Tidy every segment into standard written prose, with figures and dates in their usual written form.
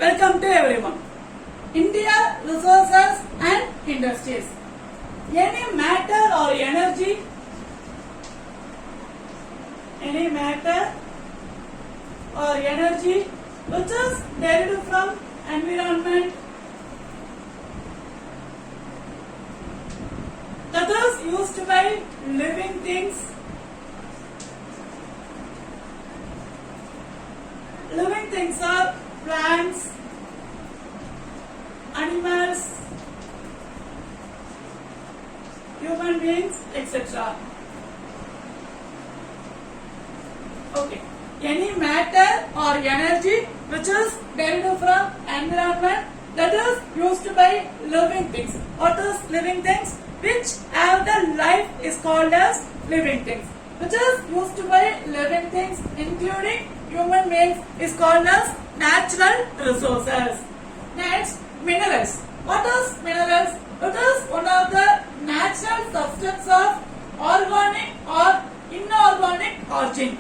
Welcome to everyone. India resources and industries. Any matter or energy, which is derived from environment, that is used by living things. Living things are plants, animals, human beings, etc. Okay. Any matter or energy which is derived from environment, that is used by living things. What is living things? Which have the life is called as living things. Which is used by living things including human beings is called as natural resources. Next, minerals. What is minerals? It is one of the natural substance of organic or inorganic origin.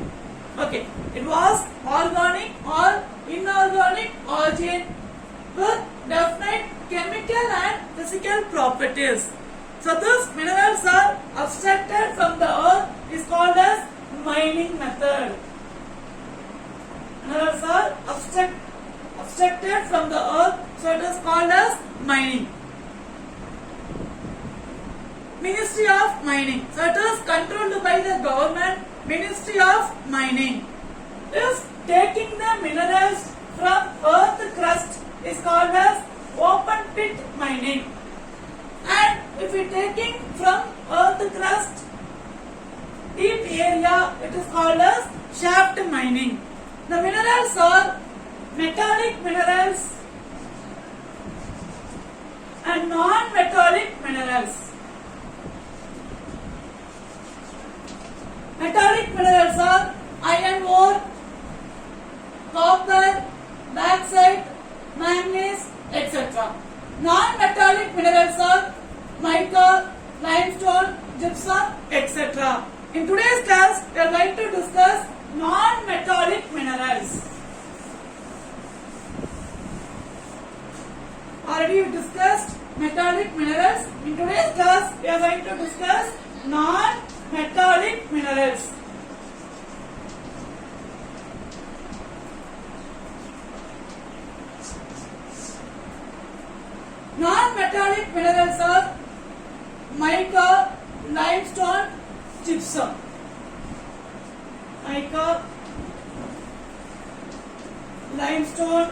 Okay, it was organic or inorganic origin with definite chemical and physical properties. So these minerals are abstracted from the earth is called as mining method. Minerals are abstracted from the earth, so it is called as mining. Ministry of Mining. So it is controlled by the government. Ministry of Mining is taking the minerals from earth crust is called as open pit mining. And if we taking from earth crust deep area, it is called as shaft mining. The minerals are metallic minerals and non-metallic minerals. Metallic minerals are iron ore, copper, bauxite, manganese, etc. Non-metallic minerals are mica, limestone, gypsum, etc. In today's class, we are going to discuss non-metallic minerals. Already we discussed metallic minerals. In today's class, we are going to discuss non-metallic minerals. Non-metallic minerals are mica, limestone, gypsum. Mica, limestone,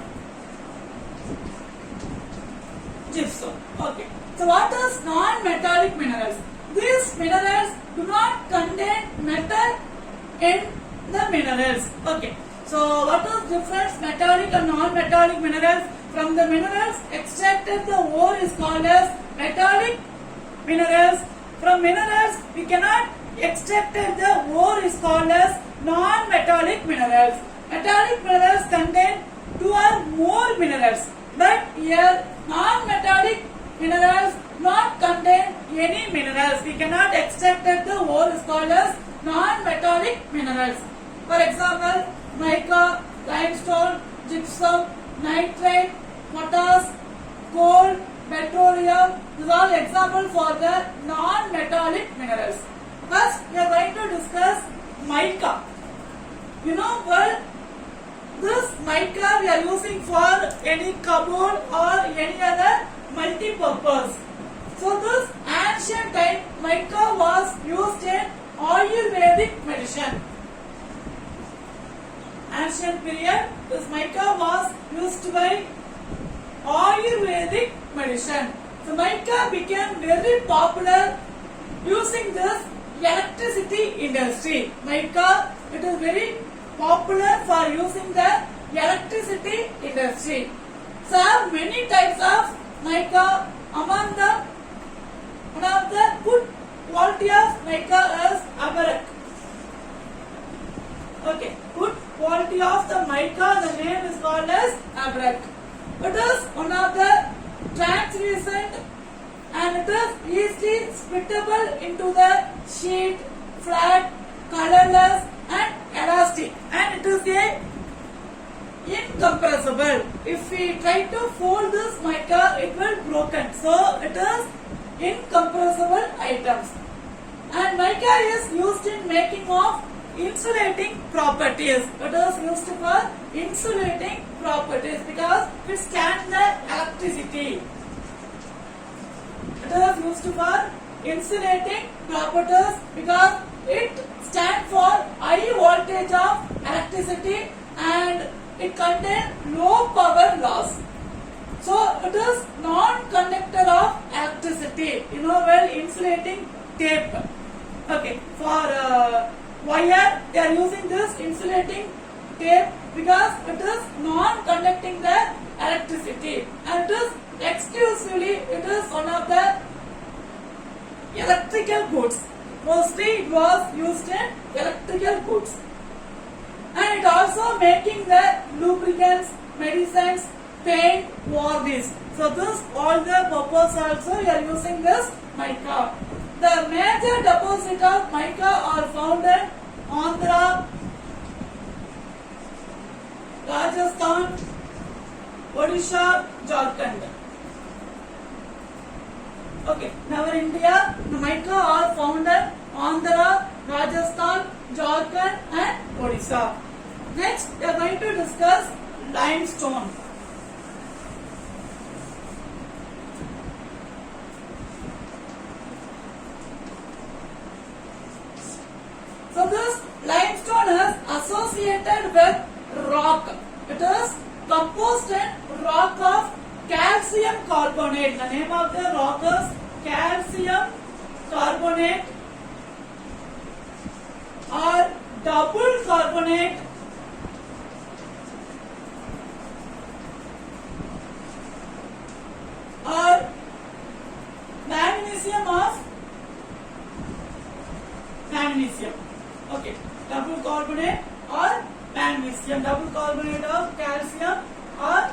gypsum. Okay. So what is non-metallic minerals? These minerals do not contain metal in the minerals. Okay. So what is difference metallic and non-metallic minerals? From the minerals extracted the ore is called as metallic minerals. From minerals we cannot extract the ore is called as non-metallic minerals. Metallic minerals contain two or more minerals, but here non-metallic minerals not contain any minerals. We cannot extract the ore is called as non-metallic minerals. For example, mica, limestone, gypsum, nitrate, potash, coal, petroleum. These are all examples for the non-metallic minerals. First, we are going to discuss mica. You know, well, this mica we are using for any cupboard or any other multi-purpose. So this ancient time mica was used in Ayurvedic medicine. Ancient period, this mica was used by Ayurvedic medicine. So mica became very popular using this electricity industry. Mica, it is very popular for using the electricity industry. So many types of mica. Among them, one of the good quality of mica is abarak. Okay, good quality of the mica, the name is called as abarak. It is one of the translucent and it is easily splittable into the sheet, flat, colorless and elastic, and it is a incompressible. If we try to fold this mica, it will broken. So it is incompressible items. And mica is used in making of insulating properties. It is used for insulating properties because it stands the electricity. It is used for insulating properties because it stands for high voltage of electricity and it contains low power loss. So it is non-conductor of electricity. Well, insulating tape. Okay, for wire they are using this insulating tape because it is non-conducting the electricity and it is exclusively one of the electrical goods. Mostly it was used in electrical goods. And it also making the lubricants, medicines, paint, varnish. So this all the purpose also you are using this mica. The major deposit of mica are found in Andhra, Rajasthan, Odisha, Jharkhand. Okay, now in India, the mica are found in Andhra, Rajasthan, Jharkhand and Odisha. Next, we are going to discuss limestone. So this limestone is associated with rock. It is composed in rock of calcium carbonate. The name of the rock is calcium carbonate or double carbonate or magnesium of magnesium. Okay, double carbonate or magnesium, double carbonate of calcium or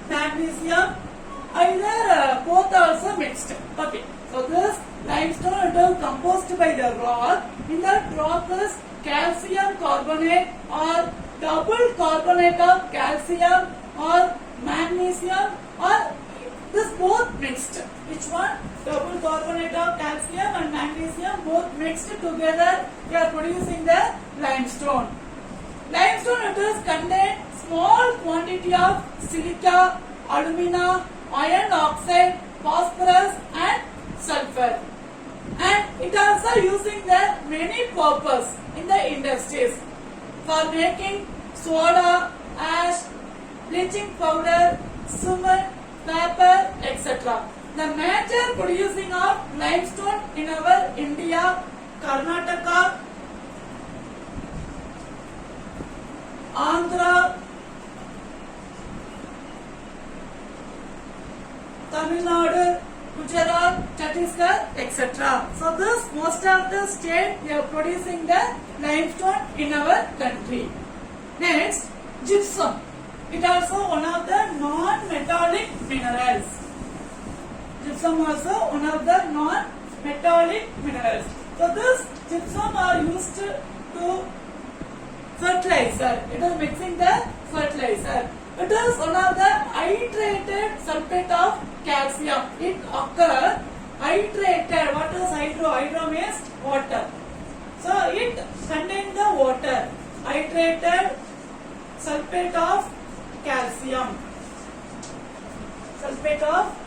magnesium, either both also mixed. Okay, so this limestone is composed by the rock. In that rock is calcium carbonate or double carbonate of calcium or magnesium or this both mixed. Which one? Double carbonate of calcium and magnesium both mixed together. We are producing the limestone. Limestone it is contain small quantity of silica, alumina, iron oxide, phosphorus and sulfur. And it also using the many purpose in the industries for making soda, ash, bleaching powder, cement, paper, etc. The major producing of limestone in our India, Karnataka, Andhra, Tamil Nadu, Gujarat, Chhattisgarh, etc. So this most of the state they are producing the limestone in our country. Next, gypsum. It also one of the non-metallic minerals. Gypsum also one of the non-metallic minerals. So this gypsum are used to fertilizer. It is mixing the fertilizer. It is one of the hydrated sulfate of calcium. It occurs hydrated. What is hydro? Hydro means water. So it contains the water. Hydrated sulfate of calcium. Sulfate of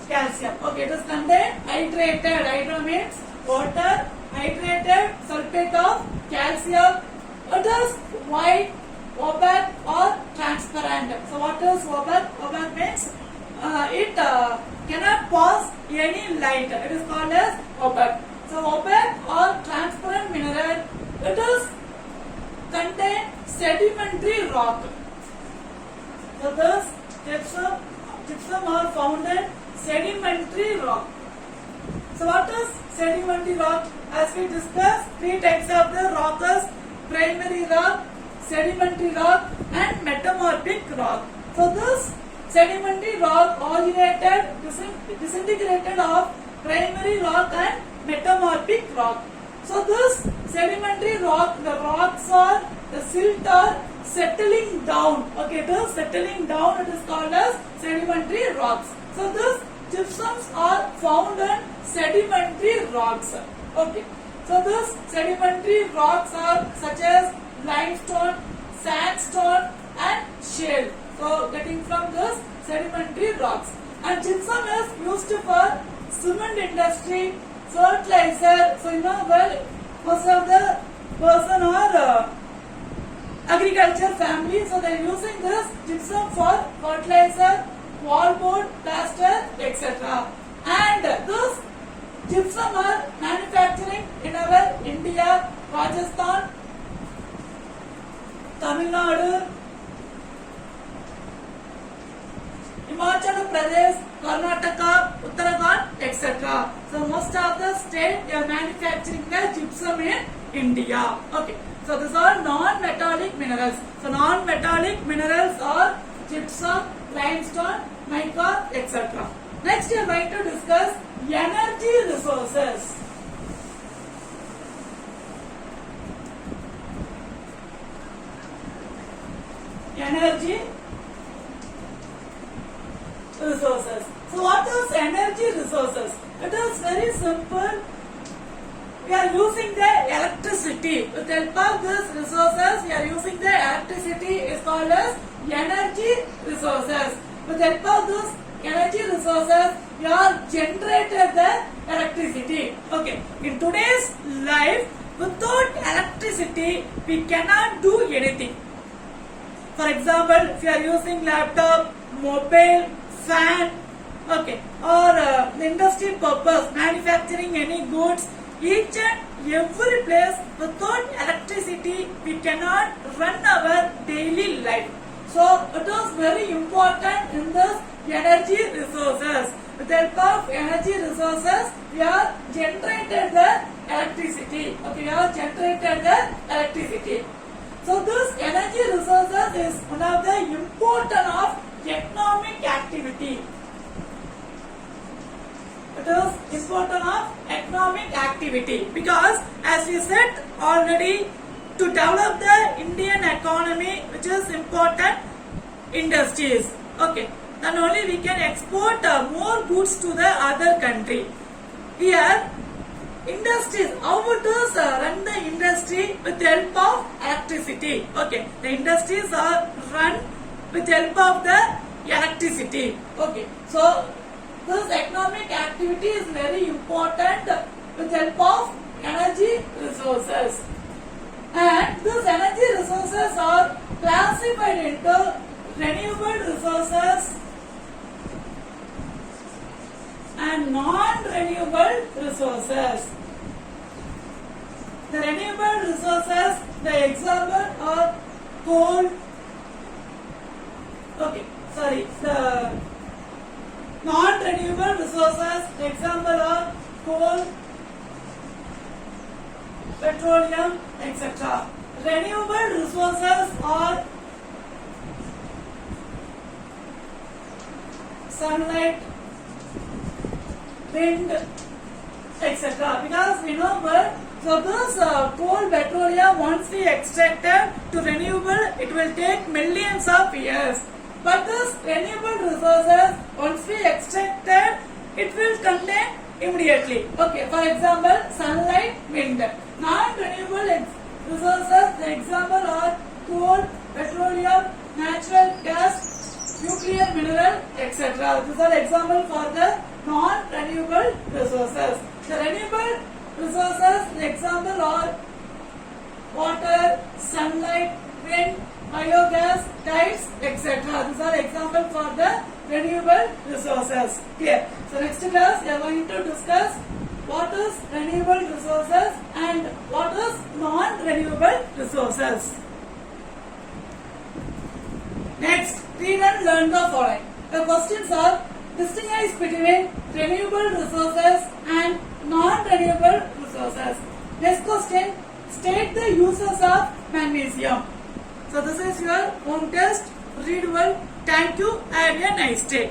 calcium. Okay, it is contained hydrated. Hydro means water. Hydrated sulfate of calcium. It is white, opaque or transparent. So what is opaque? Opaque means it cannot pass any light. It is called as opaque. So opaque or transparent mineral. It is contain sedimentary rock. So this gypsum are found in sedimentary rock. So what is sedimentary rock? As we discussed, three types of the rock is primary rock, sedimentary rock and metamorphic rock. So this sedimentary rock originated, disintegrated of primary rock and metamorphic rock. So this sedimentary rock, the rocks are the silt are settling down. Okay, it is settling down. It is called as sedimentary rocks. So these gypsums are found in sedimentary rocks. Okay, so these sedimentary rocks are such as limestone, sandstone, and shale. So getting from this sedimentary rocks. And gypsum is used for cement industry, fertilizer. So you know, well, most of the person are agriculture family, so they are using this gypsum for fertilizer, wallboard, plaster, etc. And this gypsum are manufacturing in our India, Rajasthan, Tamil Nadu, Himachal Pradesh, Karnataka, Uttarakhand, etc. So most of the state they are manufacturing the gypsum in India. Okay. So these are non-metallic minerals. So non-metallic minerals are gypsum, limestone, mica, etc. Next we are going to discuss energy resources. Energy resources. So what is energy resources? It is very simple. We are using the electricity. With the help of these resources, we are using the electricity is called as energy resources. With the help of those energy resources, we are generated the electricity. Okay. In today's life, without electricity, we cannot do anything. For example, if you are using laptop, mobile, fan, okay, or the industry purpose, manufacturing any goods, each and every place without electricity we cannot run our daily life. So it is very important in this energy resources. With the help of energy resources, we are generated the electricity. Okay, we are generated the electricity. So this energy resources is one of the important of economic activity. It is important of economic activity because as we said already, to develop the Indian economy, which is important industries, okay, then only we can export more goods to the other country. Here industries, how it is run the industry with the help of electricity. Okay, the industries are run with the help of the electricity. Okay, so this economic activity is very important with the help of energy resources. And these energy resources are classified into renewable resources and non-renewable resources. The renewable resources, the example are coal. Okay, sorry, the non-renewable resources, the example are coal, petroleum, etc. Renewable resources are sunlight, wind, etc. Because we know that so this coal, petroleum, once we extracted to renewable, it will take millions of years. But this renewable resources, once we extracted, it will contain immediately. Okay, for example, sunlight, wind. Non-renewable resources, the example are coal, petroleum, natural gas, nuclear mineral, etc. These are example for the non-renewable resources. The renewable resources, the example are water, sunlight, wind, biogas, tides, etc. These are example for the renewable resources. Clear? So next class we are going to discuss what is renewable resources and what is non-renewable resources. Next, read and learn the following. The questions are: distinguish between renewable resources and non-renewable resources. Next question: state the uses of magnesium. So this is your home test. Read well. Thank you. Have a nice day.